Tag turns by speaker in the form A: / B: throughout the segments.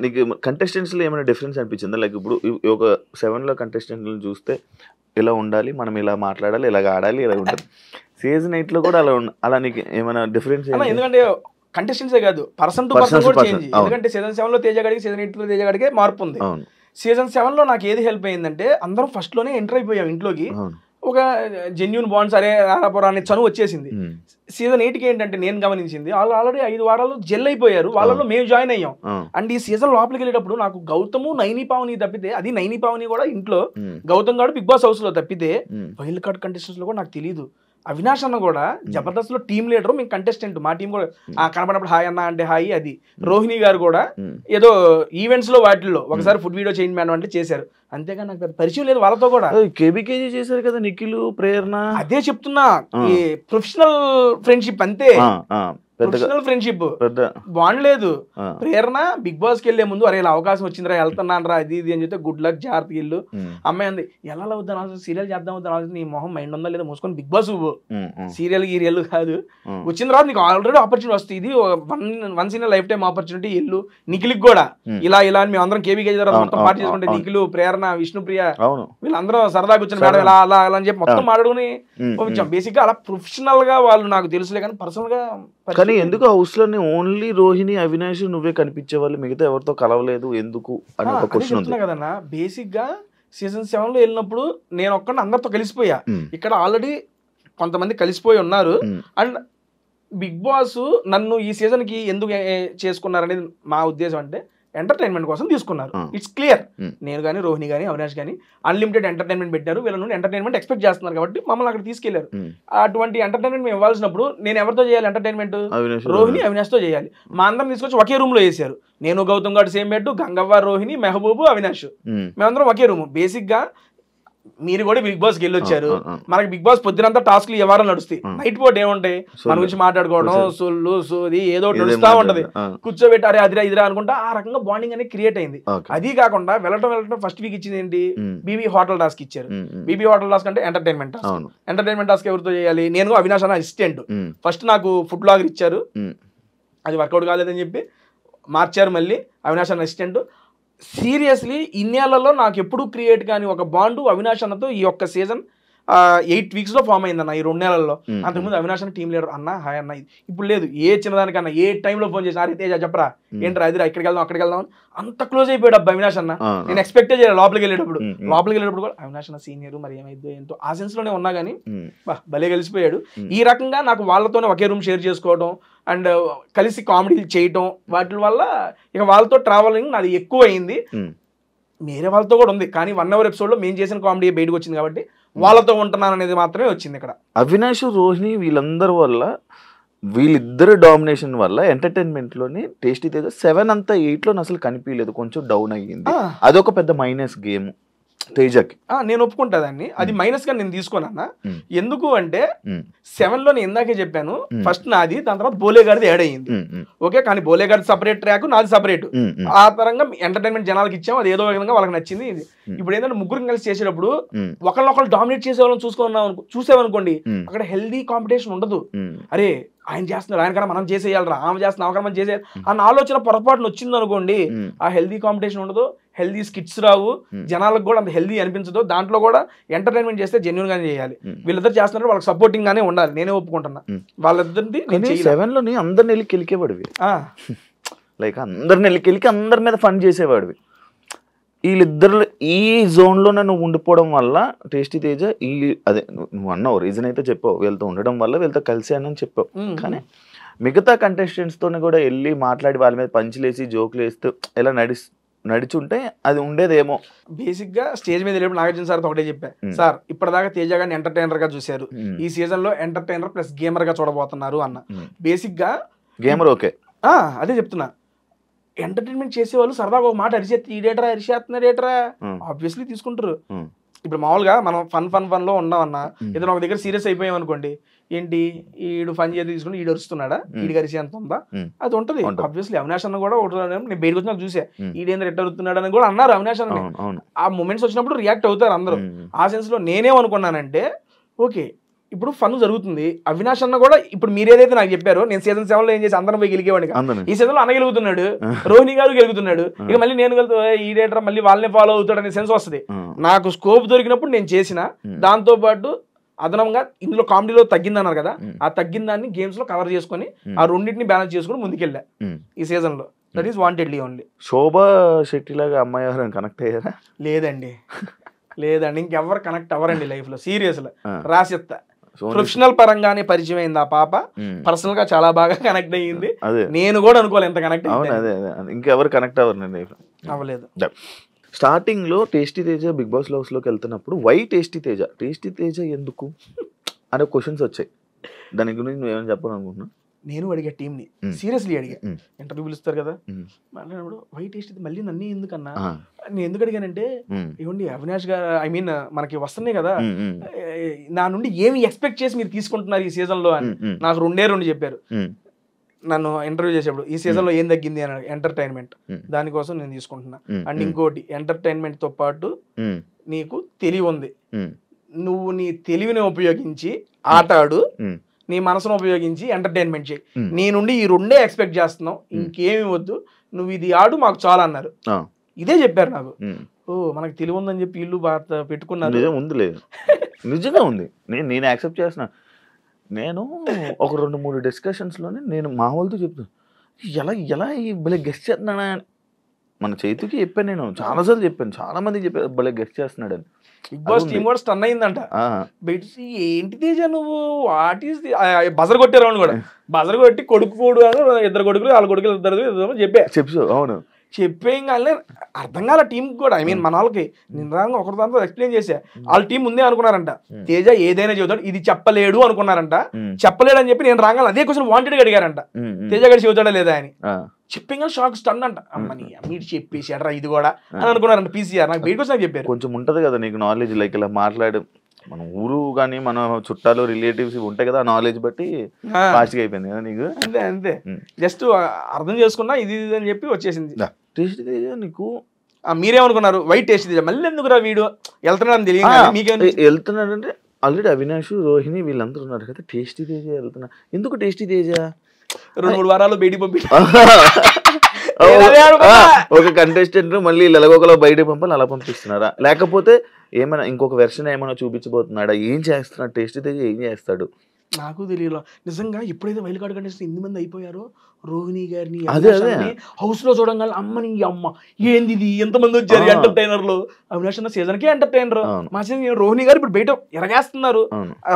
A: నీకు కంటెస్టెంట్స్లో ఏమైనా డిఫరెన్స్ అనిపించిందా? లైక్ ఇప్పుడు ఒక 7లో కంటెస్టెంట్లను చూస్తే ఇలా ఉండాలి, మనం ఇలా మాట్లాడాలి, ఇలాగ ఆడాలి, ఇలా ఉంటుంది. సీజన్ 8లో కూడా అలా నీకు ఏమైనా డిఫరెన్స్?
B: ఎందుకంటే కంటెస్టెంట్సే కాదు, పర్సన్ టు పర్సన్ కూడా చేంజ్. ఎందుకంటే సీజన్ 7లో తేజ గడికి, సీజన్ 8లో తేజ గడికే మార్పు ఉంది. సీజన్ 7లో నాకు ఏది హెల్ప్ అయిందంటే అందరం ఫస్ట్లోనే ఎంటర్ అయిపోయాం ఇంట్లోకి, ఒక జెన్యూన్ బాండ్స్, అరే రారాపురా అనే చనువు వచ్చేసింది. సీజన్ 8కి ఏంటంటే నేను గమనించింది వాళ్ళు ఆల్రెడీ 5 వారాలు జెల్ అయిపోయారు, వాళ్ళలో మేము జాయిన్ అయ్యాం. అండ్ ఈ సీజన్ లోపలికి వెళ్ళేటప్పుడు నాకు గౌతము, నైని పావని తప్పితే, అది నైని పావని కూడా ఇంట్లో, గౌతమ్ గారు బిగ్ బాస్ హౌస్ లో తప్పితే వైల్డ్ కార్డ్ కంటెస్టెంట్స్ లో కూడా నాకు తెలియదు. అవినాష్ అన్న కూడా జబర్దస్త్ లో టీమ్ లీడర్, మేము కంటెస్టెంట్, మా టీం కూడా కనపడినప్పుడు హాయ్ అన్న అంటే హాయ్. అది రోహిణి గారు కూడా ఏదో ఈవెంట్స్ లో వాటిల్లో ఒకసారి ఫుడ్ వీడియో చేయండి మేడం అంటే చేశారు, అంతేగా నాకు పెద్ద పరిచయం లేదు వాళ్ళతో కూడా.
A: కేబీకేజీ చేశారు కదా నిఖిల్, ప్రేరణ.
B: అదే చెప్తున్నా, ఈ ప్రొఫెషనల్ ఫ్రెండ్షిప్ అంతే, ప్రొఫెషనల్ ఫ్రెండ్షిప్ బాగుండలేదు. ప్రేరణ బిగ్ బాస్ కి వెళ్లే ముందు అరే ఇలా అవకాశం వచ్చిందిరా, వెళ్తున్నాను రా అది ఇది అని చెప్తే గుడ్ లక్ జాగ్రత్త ఇల్లు. అమ్మాయి అంది ఎలా అవుతాను ఆలోచన, సీరియల్ చేద్దాం అవుతాను ఆలోచన, నీ మొహం మైండ్ ఉందా లేదా మూసుకొని బిగ్ బాస్ సీరియల్ గీరియల్ కాదు, వచ్చిన తర్వాత నీకు ఆల్రెడీ ఆపర్చునిటీ వస్తుంది, ఇది once in life time opportunity. ఇల్లు నిఖిల్కి కూడా ఇలా ఇలా అని మేము అందరం కేబీకేజీ తర్వాత మొత్తం పార్టీ చేసుకుంటే నిఖిల్, ప్రేరణ, విష్ణుప్రియ వీళ్ళందరూ సరదాగా వచ్చిన మేడం ఇలా అలా అలా అని చెప్పి మొత్తం మాట్లాడుకుని పంపించాం. బేసిక్ గా అలా ప్రొఫెషనల్ గా వాళ్ళు నాకు తెలుసులే కానీ పర్సనల్ గా.
A: కానీ ఎందుకు హౌస్ లోనే ఓన్లీ రోహిణి, అవినాష్ నువ్వే కనిపించే వాళ్ళు, మిగతా ఎవరితో కలవలేదు ఎందుకు అని ఒక క్వశ్చన్ ఉంది
B: కదన్నా. బేసిక్ గా సీజన్ 7లో వెళ్ళినప్పుడు నేను ఒక్కడిని అందరితో కలిసిపోయా, ఇక్కడ ఆల్రెడీ కొంతమంది కలిసిపోయి ఉన్నారు. అండ్ బిగ్ బాస్ నన్ను ఈ సీజన్ కి ఎందుకు చేసుకున్నారనేది మా ఉద్దేశం అంటే ఎంటర్టైన్మెంట్ కోసం తీసుకున్నారు. It's clear. నేను కానీ, రోహిణి కానీ, అవినాష్ కానీ అన్లిమిటెడ్ ఎంటర్టైన్మెంట్ పెట్టారు, వీళ్ళ నుండి ఎంటర్టైన్మెంట్ ఎక్స్పెక్ట్ చేస్తున్నారు కాబట్టి మమ్మల్ని అక్కడ తీసుకెళ్లారు. అటువంటి ఎంటర్టైన్మెంట్ మేము ఇవ్వాల్సినప్పుడు నేను ఎవరితో చేయాలి ఎంటర్టైన్మెంట్? రోహిణి, అవినాష్ తో చేయాలి. మా అందరం తీసుకొచ్చి ఒకే రూమ్ లో వేసారు. నేను, గౌతమ్ గారు సేమ్ బెడ్, గంగవ్వ, రోహిణి, మెహబూబు, అవినాష్, మేమందరం ఒకే రూమ్. బేసిక్ గా మీరు కూడా బిగ్ బాస్కి వెళ్ళొచ్చారు, మనకి బిగ్ బాస్ పొద్దునంతా టాస్క్లు ఏ వారం నడుస్తాయి, నైట్ పూట ఏముంటాయి మన గురించి మాట్లాడుకోవడం, సొల్లు సోది ఏదో నడుస్తా ఉంటది, కూర్చోబెట్టారే అదిరా ఇదిరా అనుకుంటా ఆ రకంగా బాండింగ్ అనేది క్రియేట్ అయింది. అది కాకుండా వెళ్ళటం ఫస్ట్ వీక్ ఇచ్చింది ఏంటి, బీబీ హోటల్ టాస్క్ ఇచ్చారు. బీబీ హోటల్ టాస్క్ అంటే ఎంటర్టైన్మెంట్ టాస్క్. ఎంటర్టైన్మెంట్ టాస్క్ ఎవరితో చేయాలి? నేను, అవినాష్ అన్న అసిస్టెంట్. ఫస్ట్ నాకు ఫుడ్ బ్లాగర్ ఇచ్చారు, అది వర్కౌట్ కాలేదని చెప్పి మార్చారు, మళ్ళీ అవినాష్ అన్న అసిస్టెంట్. సీరియస్లీ ఇన్నేళ్లలో నాకు ఎప్పుడు క్రియేట్ కానీ ఒక బాండు అవినాష్ అన్నతో ఈ ఒక్క సీజన్ 8 weeks లో ఫామ్ అయిందన్న, ఈ 2 నెలల్లో. అంతకుముందు అవినాష్ అన్న టీమ్ లీడర్, అన్న హాయ్ అన్న, ఇప్పుడు లేదు. ఏ చిన్నదానికన్నా ఏ టైంలో ఫోన్ చేసి అరే తేజ చెప్పరా ఏంట్రా అదిరా ఇక్కడికి వెళ్దాం అక్కడికి వెళ్దాం, అంత క్లోజ్ అయిపోయాడు అబ్బా అవినాష్ అన్న. నేను ఎక్స్పెక్టే చేయాలి లోపలికి వెళ్ళేటప్పుడు కూడా అవినాష్ అన్న సీనియర్, మరి ఏమైందో ఏంటో ఆ సెన్స్ లోనే ఉన్నా కానీ భలే కలిసిపోయాడు. ఈ రకంగా నాకు వాళ్ళతోనే ఒకే రూమ్ షేర్ చేసుకోవడం అండ్ కలిసి కామెడీలు చేయటం, వాటి వల్ల ఇక వాళ్ళతో ట్రావెలింగ్ నాది ఎక్కువ అయింది. వేరే వాళ్ళతో కూడా ఉంది కానీ 1 hour ఎపిసోడ్ లో మేము చేసిన కామెడీ బయటకు వచ్చింది కాబట్టి వాళ్ళతో ఉంటున్నాను అనేది మాత్రమే వచ్చింది ఇక్కడ.
A: అవినాష్, రోహిణి వీళ్ళందరి వల్ల, వీళ్ళిద్దరు డామినేషన్ వల్ల ఎంటర్టైన్మెంట్ లోని టేస్టీ తేజ 7 అంతా 8లో అసలు కనిపించలేదు, కొంచెం డౌన్ అయ్యింది. అదొక పెద్ద మైనస్ గేమ్ తేజకి.
B: నేను ఒప్పుకుంటా దాన్ని, అది మైనస్ గా నేను తీసుకోనన్నా. ఎందుకు అంటే 7లో నేను ఇందాకే చెప్పాను, ఫస్ట్ నాది, దాని తర్వాత బోలే గారిది యాడ్ అయ్యింది. ఓకే, కానీ బోలే గారిది సపరేట్ ట్రాక్, నాది సపరేట్. ఆ పరంగా ఎంటర్టైన్మెంట్ జనాలకి ఇచ్చాము, అది ఏదో విధంగా వాళ్ళకి నచ్చింది. ఇప్పుడు ఏంటంటే ముగ్గురు కలిసి చేసేటప్పుడు ఒకళ్ళొకళ్ళు డామినేట్ చేసే వాళ్ళని చూసేవనుకోండి, అక్కడ హెల్దీ కాంపిటీషన్ ఉండదు. అరే ఆయన చేస్తున్నారు, ఆయన కన్నా మనం చేసేయాలరా, ఆమె చేస్తున్నా ఆమె మనం చేసేయాలి అన్న ఆలోచన పొరపాటున వచ్చింది అనుకోండి, ఆ హెల్దీ కాంపిటీషన్ ఉండదు, హెల్దీ స్కిట్స్ రావు, జనాలకు కూడా అంత హెల్దీ అనిపించదు. దాంట్లో కూడా ఎంటర్టైన్మెంట్ చేస్తే జెన్యూన్ గానే చేయాలి. వీళ్ళిద్దరు చేస్తున్నారు, వాళ్ళకి సపోర్టింగ్ గానే ఉండాలి, నేనే ఒప్పుకుంటున్నా. వాళ్ళిద్దరిది
A: 7లోని అందరిని వెళ్ళి కెలికేవాడివి, లైక్ అందరిని వెళ్ళి కెలికి అందరి మీద ఫన్ చేసేవాడివి. వీళ్ళిద్దరు ఈ జోన్లోనే నువ్వు ఉండిపోవడం వల్ల టేస్టీ తేజ అదే నువ్వు అన్నావు రీజన్ అయితే చెప్పావు, వీళ్ళతో ఉండడం వల్ల వీళ్ళతో కలిసి అని చెప్పావు. కానీ మిగతా కంటెస్టెంట్స్తో కూడా వెళ్ళి మాట్లాడి వాళ్ళ మీద పంచులేసి జోకులు వేస్తూ ఇలా నడిచుంటే అది ఉండేదేమో.
B: బేసిక్ గా స్టేజ్ మీద వెళ్ళినప్పుడు నాగార్జున సార్ ఒకటే చెప్పా, సార్ ఇప్పటిదాకా తేజ గారిని ఎంటర్టైనర్ గా చూశారు, ఈ సీజన్ లో ఎంటర్టైనర్ ప్లస్ గేమర్ గా చూడబోతున్నారు అన్న. బేసిక్ గా
A: గేమర్ ఓకే,
B: అదే చెప్తున్నా. ఎంటర్టైన్మెంట్ చేసేవాళ్ళు సరదాగా ఒక మాట అరిచేస్తున్నారేట్రా ఆబ్వియస్లీ తీసుకుంటారు. ఇప్పుడు మామూలుగా మనం ఫన్ లో ఉన్నామన్నా, ఏదైనా ఒక దగ్గర సీరియస్ అయిపోయాం అనుకోండి, ఏంటి ఈడు ఫన్ చేసి తీసుకుని ఈడు అరుస్తున్నాడా, ఈడికి అరిసి ఎంత ఉందా, అది ఉంటది. ఆబ్వియస్లీ అవినాష్ అన్న కూడా నేను బయటకు వచ్చినా చూసా, ఈడేంద్ర ఎట్ట అరుస్తున్నాడు అని కూడా అన్నారు అవినాష్ అన్న. ఆ మూమెంట్స్ వచ్చినప్పుడు రియాక్ట్ అవుతారు అందరూ. ఆ సెన్స్ లో నేనేమనుకున్నానంటే ఓకే ఇప్పుడు ఫన్ జరుగుతుంది. అవినాష్ అన్న కూడా ఇప్పుడు మీరు ఏదైతే నాకు చెప్పారో నేను సీజన్ 7 లో ఏం చేసి అందరం పోయి గెలికేవాడిని. ఈ సీజన్ లో అన్న గెలుగుతున్నాడు, రోహిణి గారు గెలుగుతున్నాడు, ఇక మళ్ళీ నేను వెళ్తా ఈ డేటర్ మళ్ళీ వాళ్ళని ఫాలో అవుతాడు అనే సెన్స్ వస్తుంది. నాకు స్కోప్ దొరికినప్పుడు నేను చేసిన, దాంతో పాటు అదనంగా ఇందులో కామెడీలో తగ్గిందన్నారు కదా, ఆ తగ్గిన దాన్ని గేమ్స్ లో కవర్ చేసుకొని ఆ రెండింటిని బ్యాలెన్స్ చేసుకుని ముందుకెళ్ళా ఈ సీజన్ లో. That is wantedly only.
A: Shobha Shetty లాగా అమ్మాయి ఎవరైనా కనెక్ట్ అయ్యారా?
B: లేదండి, లేదండి, ఇంకెవరు కనెక్ట్ అవ్వరండి లైఫ్ లో. సీరియస్ లో రాసిస్తా. ప్రొఫెషనల్ పరంగానే పరిచయం అయింది ఆ పాప, పర్సనల్ గా చాలా బాగా కనెక్ట్ అయ్యింది. నేను కూడా అనుకోవాలి ఎంత కనెక్ట్
A: అదే ఇంకెవరు కనెక్ట్ అవ్వరు
B: అవ్వలేదు.
A: స్టార్టింగ్ లో tasty Teja Bigg Boss house లోకి వెళ్తున్నప్పుడు వై టేస్టీ తేజ ఎందుకు అనే క్వశ్చన్స్ వచ్చాయి. దాని గురించి నువ్వేమైనా చెప్పాలనుకుంటున్నా?
B: నేను అడిగా టీమ్ ని, సీరియస్లీ అడిగా. ఇంటర్వ్యూ పిలుస్తారు కదా, మాట్లాడినప్పుడు వై టేస్టీ మళ్ళీ నన్ను ఎందుకన్నా, నేను ఎందుకు అడిగానంటే ఏమండి అవినాష్ గారు ఐ మీన్ మనకి వస్తున్నాయి కదా, నా నుండి ఏమి ఎక్స్పెక్ట్ చేసి మీరు తీసుకుంటున్నారు ఈ సీజన్ లో అని నాకు రెండు చెప్పారు నన్ను ఇంటర్వ్యూ చేసేప్పుడు. ఈ సీజన్ లో ఏం తగ్గింది అని, ఎంటర్టైన్మెంట్, దానికోసం నేను తీసుకుంటున్నా. అండ్ ఇంకోటి, ఎంటర్టైన్మెంట్ తో పాటు నీకు తెలివి ఉంది, నువ్వు నీ తెలివిని ఉపయోగించి ఆట ఆడు, నీ మనసును ఉపయోగించి ఎంటర్టైన్మెంట్ చేయి, నీ నుండి ఈ రెండే ఎక్స్పెక్ట్ చేస్తున్నావు, ఇంకేమి వద్దు, నువ్వు ఇది ఆడు మాకు చాలా అన్నారు. ఇదే చెప్పారు నాకు. ఓ మనకు తెలివి ఉందని చెప్పి ఇల్లు పెట్టుకున్నారు.
A: నిజంగా ఉంది, నేను యాక్సెప్ట్ చేస్తున్నా. నేను ఒక 2-3 డిస్కషన్స్లోనే నేను మా వాళ్ళతో చెప్తాను, ఎలా ఈ భలే గెస్ట్ చేస్తున్నానా. మన చేతికి చెప్పాను, నేను చాలాసార్లు చెప్పాను, చాలా మందికి చెప్పాను భలే గెస్ట్ చేస్తున్నాడు అని.
B: బిగ్ బాస్ టీమ్ కూడా స్టన్ అయిందంట. ఏంటి తేజ నువ్వు వాట్ ఈస్ బజర్ కొట్టారు కూడా, బజర్ కొట్టి కొడుకు 2 కొడుకులు 4 కొడుకులు 2 చెప్పు. అవును చెప్పేం కానీ అర్థం కాల టీం కూడా. ఐ మీన్ మన వాళ్ళకి నేను ఒకరి దాంతో ఎక్స్ప్లెయిన్ చేసా, వాళ్ళ టీం ముందే అనుకున్నారంట తేజ ఏదైనా చెబుతాడు, ఇది చెప్పలేడు అనుకున్నారంట. చెప్పలేడు అని చెప్పి నేను రాగాలి అదే క్వశ్చన్ వాంటెడ్ అడిగారంట, తేజ గడి చెబుతాడా లేదా అని. చెప్పేగా షాక్ స్టన్ అంట, అమ్మని మీరు చెప్పేసి అడ్రా ఇది కూడా అని అనుకున్నారంట పీసీఆర్. నాకు బయటకు వచ్చి చెప్పారు.
A: కొంచెం ఉంటది కదా నీకు నాలెడ్జ్, లైక్ ఇలా మాట్లాడు, మన ఊరు కానీ మన చుట్టాలు రిలేటివ్స్ ఉంటాయి కదా, నాలెడ్జ్ బట్టి ఫాస్ట్గా అయిపోయింది కదా నీకు.
B: అంతే జస్ట్ అర్థం చేసుకున్నా ఇది అని చెప్పి వచ్చేసింది.
A: టేస్టీ తేజ నీకు
B: మీరేమనుకున్నారు వైట్ టేస్టీ తేజ మళ్ళీ ఎందుకురా వీడు వెళ్తున్నాడని తెలియదు మీకేం
A: వెళ్తున్నాడంటే ఆల్రెడీ అవినాష్ రోహిణి వీళ్ళందరూ ఉన్నారు కదా, టేస్టీ తేజ వెళ్తున్నా ఎందుకు? టేస్టీ తేజ 2-3
B: వారాలు బయటికి పంపి
A: ఒక కంటెస్టెంట్ మళ్ళీ ఎలాగోకలా బయటకు పంపాలి, అలా పంపిస్తున్నారా? లేకపోతే ఏమైనా ఇంకొక వెర్షన్ ఏమైనా చూపించబోతున్నాడా? ఏం చేస్తున్నాడు టేస్టీ తేజ, ఏం చేస్తాడు
B: నాకు తెలియదు నిజంగా. ఎప్పుడైతే వైల్డ్ కార్డ్ కంటెస్టెంట్ 8 మంది అయిపోయారో, రోహిణి గారిని హౌస్ లో చూడంగానే అమ్మని అమ్మ ఏంది ఇది ఎంతమంది వచ్చారు ఎంటర్టైనర్లు. అవినాష్ అన్న సీజన్ కి ఎంటర్టైనర్, మా సీజన్ రోహిణి గారు ఇప్పుడు బయట ఎరగేస్తున్నారు.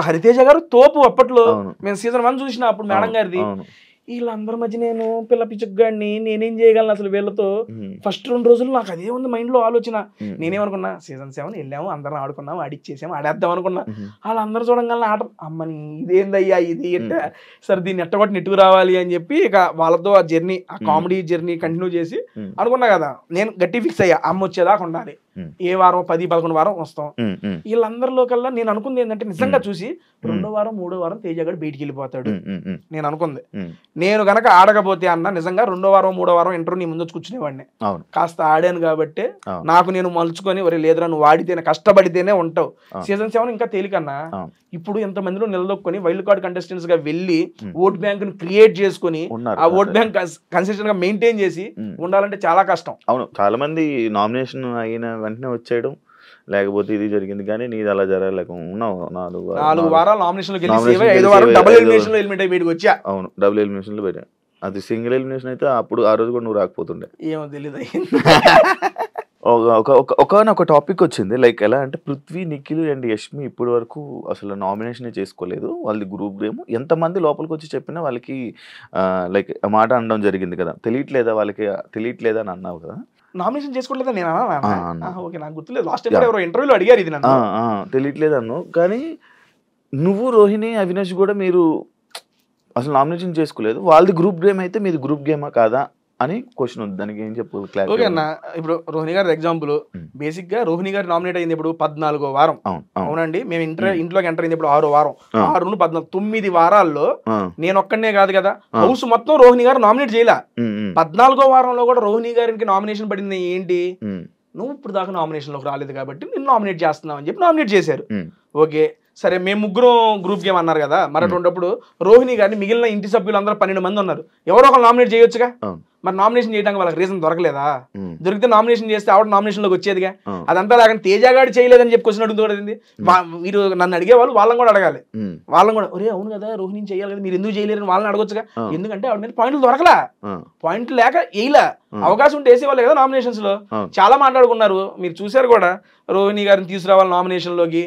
B: హరితేజ గారు తోపు అప్పట్లో, మేము సీజన్ 1 చూసిన అప్పుడు మేడం గారిది. వీళ్ళందరి మధ్య నేను పిల్ల పిచ్చుగాడిని, నేనేం చేయగలను అసలు వీళ్ళతో? ఫస్ట్ 2 రోజులు నాకు అదే ఉంది మైండ్ లో ఆలోచన. నేనేమనుకున్నా సీజన్ 7 వెళ్ళాము, అందరం ఆడుకున్నాము, ఆడిచ్చేసాము, ఆడేద్దాం అనుకున్నా. వాళ్ళందరూ చూడంగానే ఆట అమ్మని ఇదేందయ్యా ఇది ఎట్ట, సరే దీన్ని ఎట్టగొట్టి నెట్టుకు రావాలి అని చెప్పి ఇక వాళ్ళతో ఆ జర్నీ, ఆ కామెడీ జర్నీ కంటిన్యూ చేసి అనుకున్నా కదా. నేను గట్టి ఫిక్స్ అయ్యా, అమ్మ వచ్చేదాకా ఉండాలి, ఏ వారం 10-11 వారం వస్తాం. వీళ్ళందరిలో కల్లా నేను అనుకుంది ఏంటంటే నిజంగా చూసి 2వ వారం 3వ వారం తేజగాడు బయటికి వెళ్ళిపోతాడు నేను అనుకుంది. నేను గనక ఆడకపోతే అన్న నిజంగా 2వ వారం 3వ వారం ఇంటర్వ్యూ నీ ముందు కూర్చునేవాడిని. కాస్త ఆడాను కాబట్టి నాకు నేను మలుచుకొని ఒరే లేదురా నువ్వు ఆడితేనే కష్టపడితేనే ఉంటావు. సీజన్ 7 ఇంకా తేలికన్నా. ఇప్పుడు ఎంతమందిలో నిలదొక్కుని వైల్డ్ కార్డ్ కంటెస్టెంట్స్ గా వెళ్ళి ఓట్ బ్యాంక్ ను క్రియేట్ చేసుకుని ఆ ఓట్ బ్యాంక్ కన్సిస్టెంట్ గా మెయింటైన్ చేసి ఉండాలంటే చాలా కష్టం.
A: అవును, చాలా మంది నామినేషన్ అయిన వెంటనే వచ్చేయడం, లేకపోతే ఇది జరిగింది, కానీ నీది అలా జరగలేక ఉన్నావు
B: 4 వారాలు నామినేషన్ లో గెలిచి 5వ వారం డబుల్ ఎలిమినేషన్ లో ఎలిమినేట్ అయ్యి బయటకు వచ్చా.
A: అవును, డబుల్ ఎలిమినేషన్ లో బయట. అది సింగిల్ ఎలిమినేషన్ అయితే అప్పుడు ఆ రోజు కూడా నువ్వు రాకపోతుండే.
B: ఏమో తెలియదు.
A: ఒక టాపిక్ వచ్చింది, లైక్ ఎలా అంటే పృథ్వీ, నిఖిల్ అండ్ యష్మి ఇప్పటి వరకు అసలు నామినేషన్ చేసుకోలేదు, వాళ్ళది గ్రూప్ గేమ్. ఎంతమంది లోపలికి వచ్చి చెప్పినా వాళ్ళకి లైక్ మాట అనడం జరిగింది కదా, తెలియట్లేదా అని అన్నావు కదా.
B: నామినేషన్ చేసుకోవట్లేదా నేను ఓకే, నాకు గుర్తులేదు. లాస్ట్ టైం ఎవరో ఇంటర్వ్యూలో అడిగారు ఇది నన్ను.
A: తెలియట్లేదు అన్నావు, కానీ నువ్వు రోహిణి అవినాష్ కూడా మీరు అసలు నామినేషన్ చేసుకోలేదు, వాళ్ళది గ్రూప్ గేమ్ అయితే మీది గ్రూప్ గేమా కాదా అని క్వశ్చన్ ఉంది. దానికి ఏం చెప్పు?
B: ఓకే అన్న, ఇప్పుడు రోహిణి గారి ఎగ్జాంపుల్, బేసిక్ గా రోహిణి గారు నామినేట్ అయింది ఇప్పుడు 14వ వారం. అవునండి, మేము ఇంట్లోకి ఎంటర్ అయింది ఇప్పుడు 6వ వారం. 6 నుండి 14, 9 వారాల్లో నేను ఒక్కడనే కాదు కదా, హౌస్ మొత్తం రోహిణి గారు నామినేట్ చేయలే. 14వ వారంలో కూడా రోహిణి గారికి నామినేషన్ పడింది. ఏంటి, నువ్వు ఇప్పుడు దాకా నామినేషన్ లోకి రాలేదు కాబట్టి నేను నామినేట్ చేస్తున్నావు అని చెప్పి నామినేట్ చేశారు. ఓకే, సరే మేము ముగ్గురు గ్రూప్ గేమ్ అన్నారు కదా, మరి అటువంటిప్పుడు రోహిణి గారిని మిగిలిన ఇంటి సభ్యులు అందరూ 12 మంది ఉన్నారు, ఎవరో ఒకరు నామినేట్ చేయొచ్చుగా. మరి నామినేషన్ చేయడానికి వాళ్ళకి రీజన్ దొరకలేదా? దొరికితే నామినేషన్ చేస్తే ఆవిడ నామినేషన్ లోకి వచ్చేదిగా. అదంతా లేకుండా తేజగాడు చేయలేదని చెప్పి క్వశ్చన్ అడుగుతుంది. మీరు నన్ను అడిగే వాళ్ళు వాళ్ళని కూడా అడగాలి. వాళ్ళని కూడా ఒరే అవును కదా రోహిణి చేయాలి కదా, మీరు ఎందుకు చేయలేరని వాళ్ళని అడగొచ్చుగా. ఎందుకంటే ఆవిడ మీద పాయింట్లు దొరకలా, పాయింట్లు లేక వేయలా, అవకాశం ఉంటే వేసేవాళ్ళు కదా నామినేషన్స్ లో. చాలా మాట్లాడుకున్నారు, మీరు చూసారు కూడా. రోహిణి గారిని తీసుకురావాలి నామినేషన్ లోకి,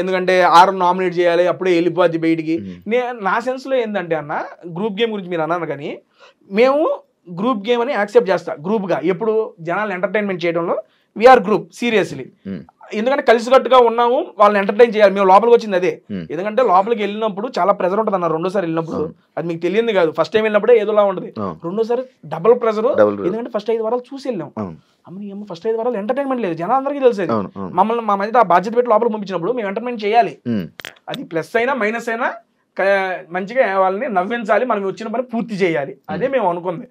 B: ఎందుకంటే 6 నామినేట్ చేయాలి, అప్పుడే వెళ్ళిపోద్ది బయటికి. నా సెన్స్ లో ఏంటంటే అన్న, గ్రూప్ గేమ్ గురించి మీరు అన్నారు కానీ, మేము గ్రూప్ గేమ్ అని యాక్సెప్ట్ చేస్తా. గ్రూప్ గా ఎప్పుడు జనాలు ఎంటర్టైన్మెంట్ చేయడంలో వీఆర్ గ్రూప్ సీరియస్లీ. ఎందుకంటే కలిసికట్టుగా ఉన్నాము, వాళ్ళని ఎంటర్టైన్ చేయాలి. మేము లోపలికి వచ్చింది అదే. ఎందుకంటే లోపలికి వెళ్ళినప్పుడు చాలా ప్రెజర్ ఉంటుంది అన్న. రెండోసారి వెళ్ళినప్పుడు అది మీకు తెలియదు కాదు, ఫస్ట్ టైం వెళ్ళినప్పుడే ఏదోలా ఉంటుంది, రెండోసారి డబుల్ ప్రెజర్. ఎందుకంటే ఫస్ట్ 5 వారాలు చూసి వెళ్ళాం. అమ్మ ఫస్ట్ 5 వారాలు ఎంటర్టైన్మెంట్ లేదు, జనాలందరికీ తెలిసేది. మమ్మల్ని మా మధ్య ఆ బాధ్యత పెట్టి లోపలికి పంపించినప్పుడు మేము ఎంటర్టైన్మెంట్ చేయాలి. అది ప్లస్ అయినా మైనస్ అయినా మంచిగా వాళ్ళని నవ్వించాలి, మనం వచ్చిన పని పూర్తి చేయాలి, అదే మేము అనుకుంది.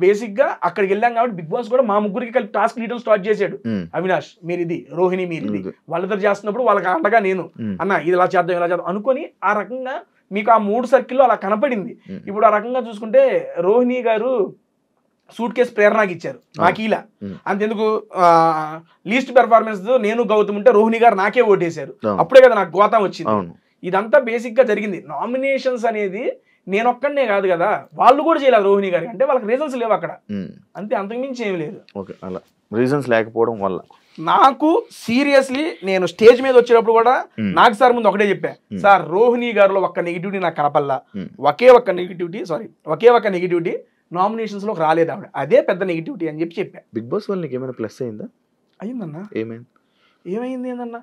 B: బేసిక్ గా అక్కడికి వెళ్ళాం కాబట్టి బిగ్ బాస్ కూడా మా ముగ్గురికి కలిపి టాస్క్ లీడర్ స్టార్ట్ చేశాడు. అవినాష్ మీరు ఇది, రోహిణి మీరు ఇది, వాళ్ళిద్దరు చేస్తున్నప్పుడు వాళ్ళకి అండగా నేను అన్న ఇది ఇలా చేద్దాం ఇలా చేద్దాం అనుకొని ఆ రకంగా మీకు ఆ 3 సర్కిల్లో అలా కనపడింది. ఇప్పుడు ఆ రకంగా చూసుకుంటే రోహిణి గారు సూట్ కేసు ప్రేరణకి ఇచ్చారు, నాకు ఇలా అంతెందుకు లీస్ట్ పెర్ఫార్మెన్స్ నేను గౌతమ్ ఉంటే రోహిణి గారు నాకే ఓటేశారు, అప్పుడే కదా నాకు గోతం వచ్చింది. ఇదంతా బేసిక్ గా జరిగింది. నామినేషన్స్ అనేది నేను ఒక్కడనే కాదు కదా, వాళ్ళు కూడా చేయలేదు రోహిణి గారికి, అంటే వాళ్ళకి రీజన్స్ లేవు అక్కడ, అంతే, అంతకుమించి ఏమి లేదు.
A: అలా రీజన్స్ లేకపోవడం వల్ల
B: నాకు సీరియస్లీ నేను స్టేజ్ మీద వచ్చేటప్పుడు కూడా నాకు సార్ ముందు ఒకటే చెప్పా, సార్ రోహిణి గారిలో ఒక్క నెగిటివిటీ నాకు కనపల్లా, ఒకే ఒక్క నెగిటివిటీ నామినేషన్స్ లోకి రాలేదు ఆవిడ, అదే పెద్ద నెగిటివిటీ అని చెప్పా.
A: బిగ్ బాస్ వల్ల నీకు ఏమైనా ప్లస్ అయిందా?
B: అయిందన్నా. ఏమైంది ఏందన్నా,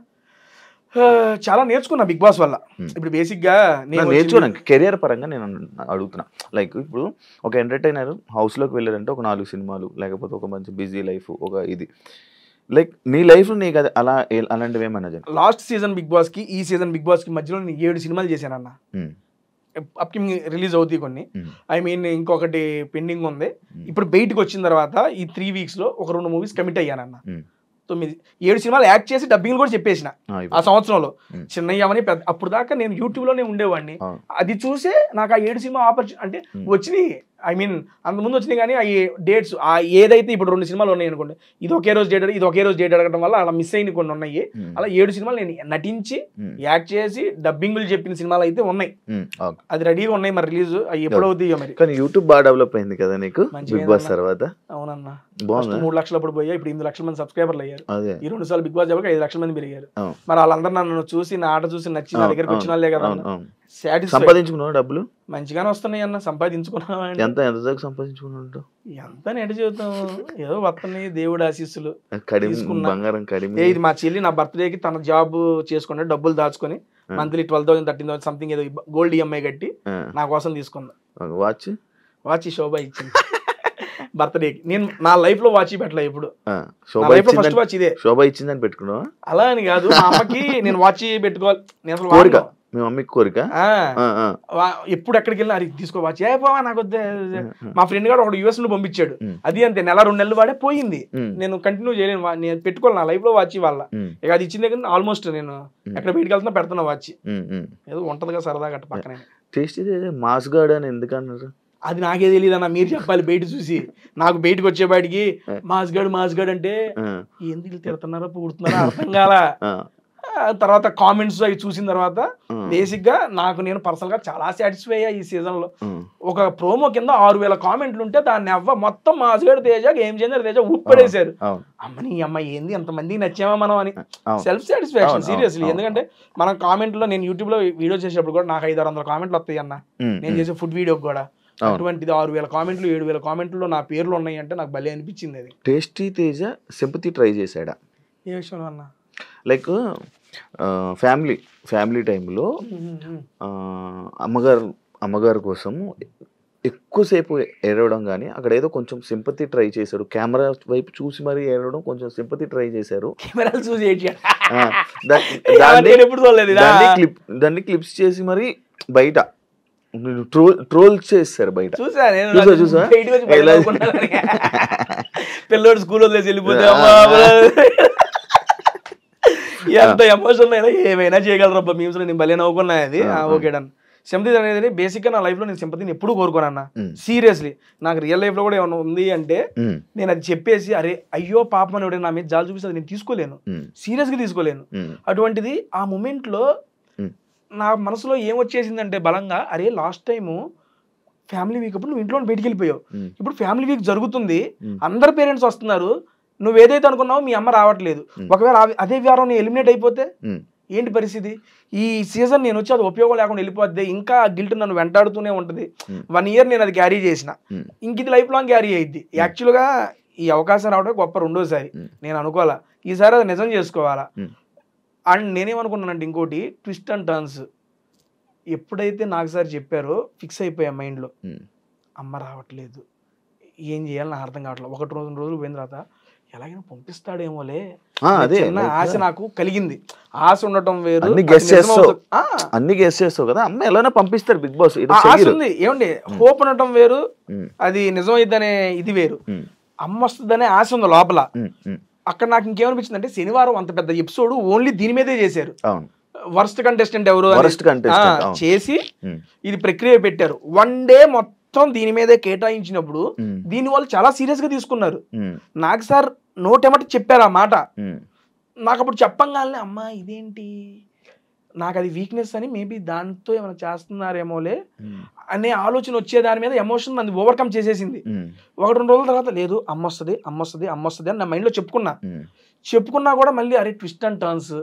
B: చాలా నేర్చుకున్నా బిగ్ బాస్ వల్ల. ఇప్పుడు బేసిక్ గా నేను
A: నేర్చుకున్నాను కెరియర్ పరంగా. నేను అడుగుతున్నా, లైక్ ఇప్పుడు ఒక ఎంటర్టైనర్ హౌస్ లోకి వెళ్ళారంటే ఒక 4 సినిమాలు, లేకపోతే ఒక మంచి బిజీ లైఫ్, ఒక ఇది, లైక్ నీ లైఫ్ లో నీకు అలా అలాంటివి ఏమన్నా?
B: లాస్ట్ సీజన్ బిగ్ బాస్ కి ఈ సీజన్ బిగ్ బాస్ కి మధ్యలో నేను 7 సినిమాలు చేశానన్న. అప్కమింగ్ రిలీజ్ అవుతాయి కొన్ని, ఐ మీన్ ఇంకొకటి పెండింగ్ ఉంది. ఇప్పుడు బయటకు వచ్చిన తర్వాత ఈ 3 వీక్స్ లో ఒక 2 మూవీస్ కమిట్ అయ్యానన్న. 7 సినిమాలు యాక్ట్ చేసి డబ్బింగ్ కూడా చెప్పేసిన ఆ సంవత్సరంలో. చిన్నయ్యమని పెద్ద అప్పుడు దాకా నేను యూట్యూబ్ లోనే ఉండేవాడిని, అది చూసే నాకు ఆ 7 సినిమా ఆపర్చునిటీ అంటే వచ్చినాయి. ఐ మీన్ అంతకుముందు వచ్చినాయి కానీ ఆ డేట్స్ ఏదైతే ఇప్పుడు 2 సినిమాలు ఉన్నాయి అనుకోండి, ఇది ఒకే రోజు డేట్ అడగడం వల్ల అలా మిస్ అయిన కొన్ని ఉన్నాయి. అలా 7 సినిమాలు నేను నటించి యాక్ట్ చేసి డబ్బింగ్లు చెప్పిన సినిమాలు అయితే ఉన్నాయి, అది రెడీగా ఉన్నాయి. మరి రిలీజ్ ఎప్పుడవుతాయో మరి.
A: కానీ యూట్యూబ్ బాగా డెవలప్ అయింది కదా నీకు బిగ్ బాస్ తర్వాత?
B: అవునన్నా, 3 లక్షలు అప్పుడు పోయా, ఇప్పుడు 8 లక్షల మంది సబ్స్క్రైబర్లు అయ్యారు. ఈ 2 సార్లు బిగ్ బాస్ చెప్పక 5 లక్షల మంది పెరిగారు. మరి వాళ్ళందరూ నన్ను చూసి నా ఆట చూసి నచ్చి నా దగ్గరికి వచ్చిన వాళ్ళే కదా.
A: సంపాదించుకున్నావు డబ్బులు?
B: మంచిగానే వస్తున్నాయి అన్న, సంపాదించుకున్నావు.
A: ఎంత సంపాదించుకున్నావు?
B: ఎంత నెట జీవితం ఏదో వస్తున్నాయి, దేవుడు ఆశీస్సులు.
A: బంగారం
B: ఇది మా చెల్లి నా బర్త్డేకి తన జాబ్ చేసుకుంటే డబ్బులు దాచుకొని మంత్లీ 12,000 13,000 సంథింగ్ ఏదో గోల్డ్ ఈఎంఐ కట్టి నా కోసం తీసుకుందా. వాచ్ శోభ ఇచ్చింది బర్త్డేకి. నేను నా లైఫ్ లో వాచ్ పెట్టలే ఎప్పుడు, ఫస్ట్ వాచ్ ఇదే.
A: శోభ ఇచ్చిందని పెట్టుకున్నావా?
B: అలా అని కాదు, మా అమ్మకి నేను వాచ్ పెట్టుకోవాలి, నేను అసలు
A: మీ మమ్మీకి కోరిక.
B: ఎప్పుడు ఎక్కడికి వెళ్ళినా అది తీసుకో వాచ్, ఏ పోవా నాకు వద్దే. మా ఫ్రెండ్ గారు ఒకటి US నుండి పంపించాడు, అది అంతే 1-2 నెలలు వాడే పోయింది. నేను కంటిన్యూ చేయలేను, నేను పెట్టుకోవాలి నా లైఫ్ లో వాచ్ వాళ్ళ. ఇక అది ఇచ్చిన దగ్గర ఆల్మోస్ట్ నేను ఎక్కడ బయటకు వెళ్తున్నా పెడుతున్నా వాచ్, ఏదో ఉంటదిగా సరదాగా అట్ట పక్కనే.
A: మాస్ గార్డ్ అని ఎందుకు అన్నారు?
B: అది నాకే తెలియదు అన్న, మీరు చెప్పాలి బయట చూసి. నాకు బయటకు వచ్చేపాటికి మాస్ గార్డ్ అంటే ఎందుకు తిడుతున్నారో పుడుతున్నారో అర్థం కాల. తర్వాత కామెంట్స్ అవి చూసిన తర్వాత బేసిక్ గా నేను పర్సనల్ గా చాలా సాటిస్ఫై అయ్యా. ఈ సీజన్ లో ఒక ప్రోమో కింద 6,000 కామెంట్లు ఉంటే దాన్ని మొత్తం మాస్గడ్ తేజ గేమ్ చేంజర్ తేజ ఊపడేశారు. అమ్మని అమ్మ ఏంది ఎంతమందికి నచ్చామా మనం అని సెల్ఫ్ సాటిస్ఫాక్షన్ సీరియస్లీ. ఎందుకంటే మనం కామెంట్ లో నేను యూట్యూబ్ లో వీడియో చేసేటప్పుడు కూడా నాకు 500-600 కామెంట్లు వస్తాయి అన్న, నేను చేసే ఫుడ్ వీడియోకి కూడా. అటువంటిది 6,000 కామెంట్లు 7,000 కామెంట్లు నా పేర్లు ఉన్నాయి అంటే నాకు భలే అనిపించింది. అది
A: టేస్టీ తేజ సింపతి ట్రై చేశాడా?
B: ఏ విషయంలో అన్న?
A: లైక్ ఫ్యామిలీ టైంలో అమ్మగారు కోసం ఎక్కువసేపు ఏడవడం కానీ అక్కడ ఏదో కొంచెం సింపతి ట్రై చేశాడు, కెమెరా వైపు చూసి మరి ఏడవడం, కొంచెం సింపతి ట్రై చేశారు. దాన్ని క్లిప్స్ చేసి మరి బయట ట్రోల్ చేస్తారు బయట. చూసా
B: పిల్లోడు స్కూల్ వదిలేసి వెళ్ళిపోతే ఎంత ఎమోషనల్ అయినా ఏమైనా చేయగలరబ్బా మీమ్స్ నేను భలే నవ్వుకున్నా అది ఓకే డన్. సింపతి అనేది బేసిక్ గా నా లైఫ్ లో నేను సింపతిని ఎప్పుడు కోరుకోనన్నా సీరియస్లీ. నాకు రియల్ లైఫ్ లో కూడా ఏమైనా ఉంది అంటే నేను అది చెప్పేసి అరే అయ్యో పాపం అని నా మీద జాలి చూపిస్తే నేను తీసుకోలేను, సీరియస్ గా తీసుకోలేను. అటువంటిది ఆ మూమెంట్ లో నా మనసులో ఏం వచ్చేసిందంటే బలంగా అరే లాస్ట్ టైము ఫ్యామిలీ వీక్ అప్పుడు నువ్వు ఇంట్లో బయటికి వెళ్ళిపోయావు, ఇప్పుడు ఫ్యామిలీ వీక్ జరుగుతుంది, అందరు పేరెంట్స్ వస్తున్నారు, నువ్వు ఏదైతే అనుకున్నావో మీ అమ్మ రావట్లేదు, ఒకవేళ అదే వారం నీ ఎలిమినేట్ అయిపోతే ఏంటి పరిస్థితి? ఈ సీజన్ నేను వచ్చి అది ఉపయోగం లేకుండా వెళ్ళిపోద్ది, ఇంకా గిల్ట్ నన్ను వెంటాడుతూనే ఉంటుంది. 1 year నేను అది క్యారీ చేసిన, ఇంక ఇది లైఫ్ లాంగ్ క్యారీ అయ్యిద్ది. యాక్చువల్గా ఈ అవకాశం రావడం గొప్ప రెండోసారి, నేను అనుకోవాలా ఈసారి అది నిజం చేసుకోవాలా. అండ్ నేనేమనుకున్నానంటే ఇంకోటి ట్విస్ట్ అండ్ టర్న్స్ ఎప్పుడైతే నాకు సార్ చెప్పారో ఫిక్స్ అయిపోయా మైండ్లో, అమ్మ రావట్లేదు ఏం చేయాలి నాకు అర్థం కావట్లేదు. 1-2 రోజులు పోయిన తర్వాత ఎలాగైనా పంపిస్తాడేమోలే చిన్న ఆశ నాకు కలిగింది. ఆశ ఉండటం వేరు,
A: అన్ని గెస్ చేస్తావు కదా, అమ్మ ఎలానే పంపిస్తారు బిగ్ బాస్,
B: ఆశ ఉంది ఏమండి, హోప్ ఉండటం వేరు, అది నిజమైద్దనే ఇది వేరు, అమ్మ వస్తుందనే ఆశ ఉంది లోపల. అక్కడ నాకు ఇంకేమనిపించింది అంటే శనివారం అంత పెద్ద ఎపిసోడ్ ఓన్లీ దీని మీదే చేశారు, వర్స్ట్ కంటెస్టెంట్ ఎవరు చేసి ఇది ప్రక్రియ పెట్టారు. 1 day మొత్తం దీని మీదే కేటాయించినప్పుడు దీని వాళ్ళు చాలా సీరియస్ గా తీసుకున్నారు. నాకు సార్ నోటెమట చెప్పారు ఆ మాట, నాకు అప్పుడు చెప్పంగానే అమ్మా ఇదేంటి నాకు అది వీక్నెస్ అని మేబీ దాంతో ఏమైనా చేస్తున్నారేమోలే అనే ఆలోచన వచ్చే దాని మీద ఎమోషన్ నన్ను ఓవర్కమ్ చేసేసింది. 1-2 రోజుల తర్వాత లేదు అమ్మ వస్తుంది అని నా మైండ్లో చెప్పుకున్నా కూడా మళ్ళీ అరే ట్విస్ట్ అండ్ టర్న్స్,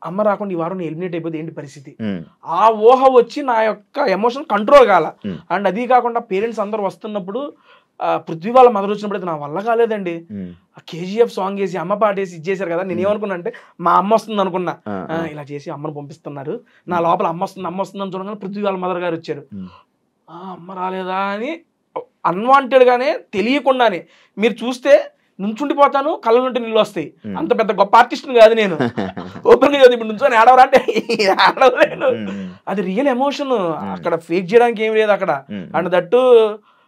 B: అమ్మ రాకుండా ఈ వారం ఎలిమినేట్ అయిపోతే ఏంటి పరిస్థితి, ఆ ఊహ వచ్చి నా యొక్క ఎమోషన్ కంట్రోల్ కాల. అండ్ అది కాకుండా పేరెంట్స్ అందరు వస్తున్నప్పుడు పృథ్వీ వాళ్ళ మదర్ వచ్చినప్పుడు అయితే నా వల్ల కాలేదండి. KGF సాంగ్ వేసి అమ్మ పాట వేసి ఇచ్చేసారు కదా, నేను ఏమనుకున్నా అంటే మా అమ్మ వస్తుంది అనుకున్నా, ఇలా చేసి అమ్మను పంపిస్తున్నారు, నా లోపల అమ్మ వస్తుంది అని చూడగానే పృథ్వీ వాళ్ళ మదర్ గారు వచ్చారు, అమ్మ రాలేదా అని అన్వాంటెడ్ గానే తెలియకుండానే మీరు చూస్తే నుంచుండిపోతాను, కళ్ళ నుండి నీళ్ళు వస్తాయి. అంత పెద్ద గొప్ప ఆర్టిస్ట్ కాదు నేను, ఓపెన్ గా ఇప్పుడు నుంచొని ఆడవరా అంటే ఆడవలేను. అది రియల్ ఎమోషన్, అక్కడ ఫేక్ చేయడానికి ఏం లేదు అక్కడ. అండ్ దట్టు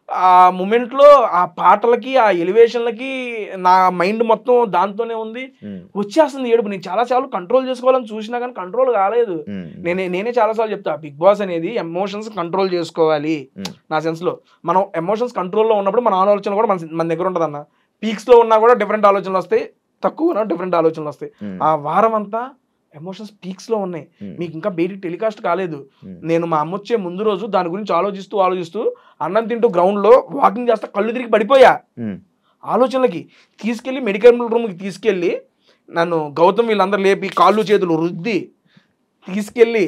B: ఆ మూమెంట్ లో ఆ పాటలకి ఆ ఎలివేషన్లకి నా మైండ్ మొత్తం దాంతోనే ఉంది, వచ్చేస్తుంది ఏడుపు. నేను చాలా కంట్రోల్ చేసుకోవాలని చూసినా కానీ కంట్రోల్ కాలేదు. నేనే చాలాసార్లు చెప్తా బిగ్ బాస్ అనేది ఎమోషన్స్ కంట్రోల్ చేసుకోవాలి. నా సెన్స్ లో మనం ఎమోషన్స్ కంట్రోల్లో ఉన్నప్పుడు మన ఆలోచన కూడా మన దగ్గర ఉంటుంది అన్న. పీక్స్ లో ఉన్నా కూడా డిఫరెంట్ ఆలోచనలు వస్తాయి, తక్కువ డిఫరెంట్ ఆలోచనలు వస్తాయి. ఆ వారం అంతా ఎమోషన్స్ పీక్స్ లో ఉన్నాయి, మీకు ఇంకా బయటికి టెలికాస్ట్ కాలేదు. నేను మా అమ్మ వచ్చే ముందు రోజు దాని గురించి ఆలోచిస్తూ అన్నం తింటూ గ్రౌండ్ లో వాకింగ్ చేస్తా కళ్ళు తిరిగి పడిపోయా ఆలోచనలకి. తీసుకెళ్లి మెడికల్ రూమ్ కి తీసుకెళ్లి నన్ను గౌతమ్ వీళ్ళందరూ లేపి కాళ్ళు చేతులు రుద్ది తీసుకెళ్లి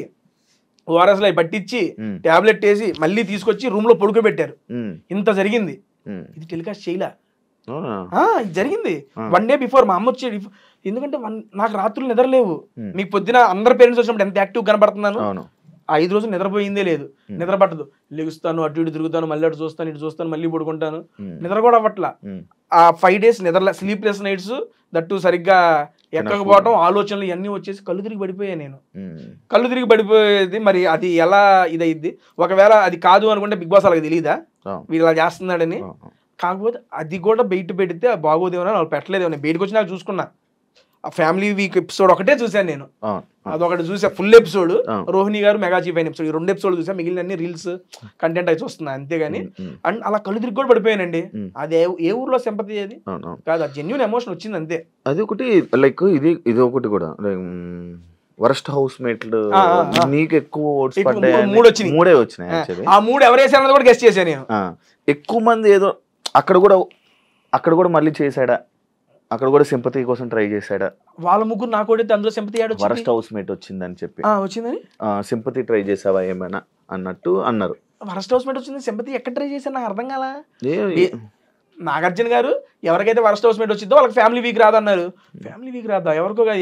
B: ఓఆర్ఎస్ లో పట్టించి టాబ్లెట్ వేసి మళ్ళీ తీసుకొచ్చి రూమ్ లో పడుకోబెట్టారు. ఇంత జరిగింది, ఇది టెలికాస్ట్ చేయలే, ఇది జరిగింది 1 day బిఫోర్. మా అమ్మ వచ్చేది ఎందుకంటే నాకు రాత్రులు నిద్రలేవు, మీకు పొద్దున అందరు పేరెంట్స్ వచ్చినప్పుడు ఎంత యాక్టివ్ కనబడుతున్నాను, 5 రోజులు నిద్రపోయిందే లేదు, నిద్ర పట్టదు, లెగుస్తాను అటు ఇటు తిరుగుతాను, మళ్ళీ అటు చూస్తాను ఇటు చూస్తాను, మళ్ళీ పడుకుంటాను, నిద్ర కూడా అవ్వట్లా. ఆ 5 days నిద్ర స్లీప్లెస్ నైట్స్, దట్టు సరిగ్గా ఎక్కకపోవడం, ఆలోచనలు ఇవన్నీ వచ్చేసి కళ్ళు తిరిగి పడిపోయా నేను. కళ్ళు తిరిగి పడిపోయేది మరి అది ఎలా ఇదైద్ది, ఒకవేళ అది కాదు అనుకుంటే బిగ్ బాస్ అలాగే తెలియదా వీళ్ళు ఇలా చేస్తున్నాడని. కాకపోతే అది కూడా బయట పెడితే బాగోదేమో వాళ్ళు పెట్టలేదేమో, నేను బయటకు వచ్చి నాకు చూసుకున్నా. ఆ ఫ్యామిలీ వీక్ ఎపిసోడ్ ఒకటే చూసాను నేను, అదొకటి చూసా ఫుల్ ఎపిసోడ్, రోహిణి గారు మెగా చీఫ్ అయిన ఎపిసోడ్, ఈ 2 episodes చూసా, మిగిలిన అన్ని రీల్స్ కంటెంట్ అయితే వస్తున్నాయి అంతేగాని. అండ్ అలా కళ్ళు తిరిగి కూడా పడిపోయానండి. అది ఏ ఊర్లో సింపతి అది కాదు, అది జెన్యూన్ ఎమోషన్ వచ్చింది అంతే. అది
A: ఒకటి లైక్ ఇది ఒకటి కూడా వరస్ట్ హౌస్ మేట్లు నీకు ఎక్కువ ఓట్స్ పడ్డాయి, 3 వచ్చినాయి.
B: ఆ 3 ఎవరు వేసారన్నది కూడా గెస్ట్ చేశాను నేను.
A: ఎక్కువ మంది ఏదో అక్కడ కూడా మళ్ళీ చేశాడా, అక్కడ కూడా సింపతి కోసం ట్రై చేశాడా,
B: వాళ్ళ ముగ్గురు నాకు కూడా అందులో సింపతి
A: వరస్ట్ హౌస్ మేట్ వచ్చిందని చెప్పి
B: వచ్చిందని
A: సింపతి ట్రై చేసావా ఏమైనా అన్నట్టు అన్నారు.
B: వరస్ట్ హౌస్ మేట్ వచ్చింది, సింపతి ఎక్కడ ట్రై చేశాను నాకు అర్థం కాలా. నాగార్జున గారు ఎవరికైతే వరస్ట్ హౌస్ మేట్ వచ్చిందో వాళ్ళకి ఫ్యామిలీ వీక్ రాదన్నారు. ఫ్యామిలీ వీక్ రాదా,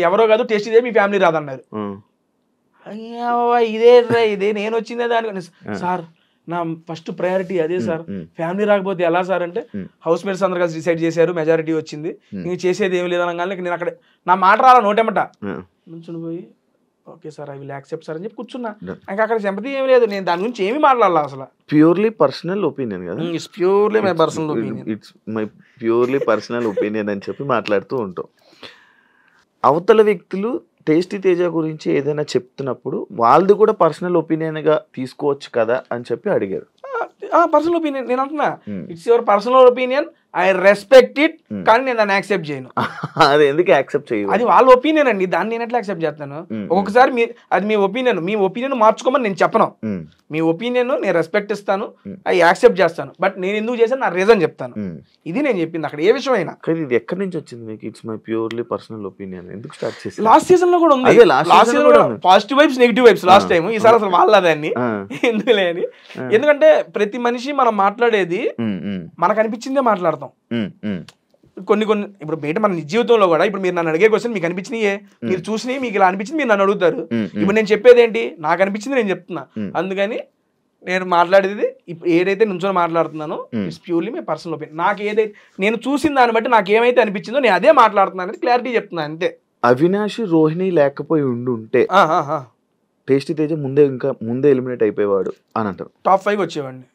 B: ఎవరో కాదు టేస్ట్ ఇదే మీ ఫ్యామిలీ రాదన్నారు. ఇదే నేను వచ్చిందే దాని సార్ నా ఫస్ట్ ప్రయారిటీ అదే సార్, ఫ్యామిలీ రాకపోతే ఎలా సార్ అంటే హౌస్ మేట్స్ అందరు కలిసి డిసైడ్ చేశారు, మెజారిటీ వచ్చింది, ఇంక చేసేది ఏమి లేదనగానే నేను అక్కడ నా మాట రాలా నోటేమట నుంచుని పోయి okay sir I will accept sir అని చెప్పి కూర్చున్నా. ఇంకా అక్కడ సింపతి ఏమి లేదు, నేను దాని గురించి ఏమి మాట్లాడాలి అసలు.
A: ప్యూర్లీ పర్సనల్ ఒపీనియన్ కదా,
B: purely my personal opinion,
A: it's my purely personal opinion అని చెప్పి మాట్లాడుతూ ఉంటాం. అవతల వ్యక్తులు టేస్టీ తేజ గురించి ఏదైనా చెప్తున్నప్పుడు వాళ్ళది కూడా పర్సనల్ ఒపీనియన్ గా తీసుకోవచ్చు కదా అని చెప్పి అడిగారు.
B: పర్సనల్ ఒపీనియన్ నేను అంటున్నా, it's your personal opinion, I respect it, కానీ నేను దాన్ని యాక్సెప్ట్ చేయను.
A: అది ఎందుకు యాక్సెప్ట్ చేయను?
B: అది వాళ్ళ ఒపీనియన్ అండి, దాన్ని నేను ఎట్లా యాక్సెప్ట్ చేస్తాను? ఒక్కొక్కసారి అది మీ ఒపీనియన్ మార్చుకోమని నేను చెప్పను. మీ ఒపీనియన్ నేను రెస్పెక్ట్ ఇస్తాను, అది యాక్సెప్ట్ చేస్తాను, బట్ నేను ఎందుకు చేశాను నా రీజన్ చెప్తాను. ఇది నేను చెప్పింది అక్కడ ఏ విషయం అయినా.
A: కానీ ఇది ఎక్కడి నుంచి వచ్చింది మీకు? It's my purely personal opinion ఎందుకు స్టార్ట్ చేసి?
B: లాస్ట్ సీజన్ లో కూడా ఉంది, లాస్ట్ సీజన్ లో positive vibes negative vibes last time. ఈసారి అసలు వాళ్ళదాన్ని ఎందుకులే అని. ఎందుకంటే ప్రతి మనిషి మనం మాట్లాడేది మనకు అనిపించిందే మాట్లాడతాం. కొన్ని ఇప్పుడు బయట మన నిజ జీవితంలో కూడా ఇప్పుడు మీరు నన్ను అడిగే క్వశ్చన్ మీకు అనిపించినయే, మీరు చూసినవి మీకు ఇలా అనిపించింది మీరు నన్ను అడుగుతారు. ఇప్పుడు నేను చెప్పేది ఏంటి, నాకు అనిపించింది నేను చెప్తున్నా. అందుకని నేను మాట్లాడేది ఇప్పుడు ఏదైతే నుంచో మాట్లాడుతున్నానో it's purely my personal opinion. నాకు ఏదైతే నేను చూసిన దాన్ని బట్టి నాకు ఏమైతే అనిపించిందో నేను అదే మాట్లాడుతున్నాను అనేది క్లారిటీ చెప్తున్నా అంతే.
A: అవినాష్ రోహిణి లేకపోయి ఉంటే టేస్టీ తేజ ముందే ఎలిమినేట్ అయిపోయేవాడు అని అంటారు.
B: టాప్ 5 వచ్చేవాడిని.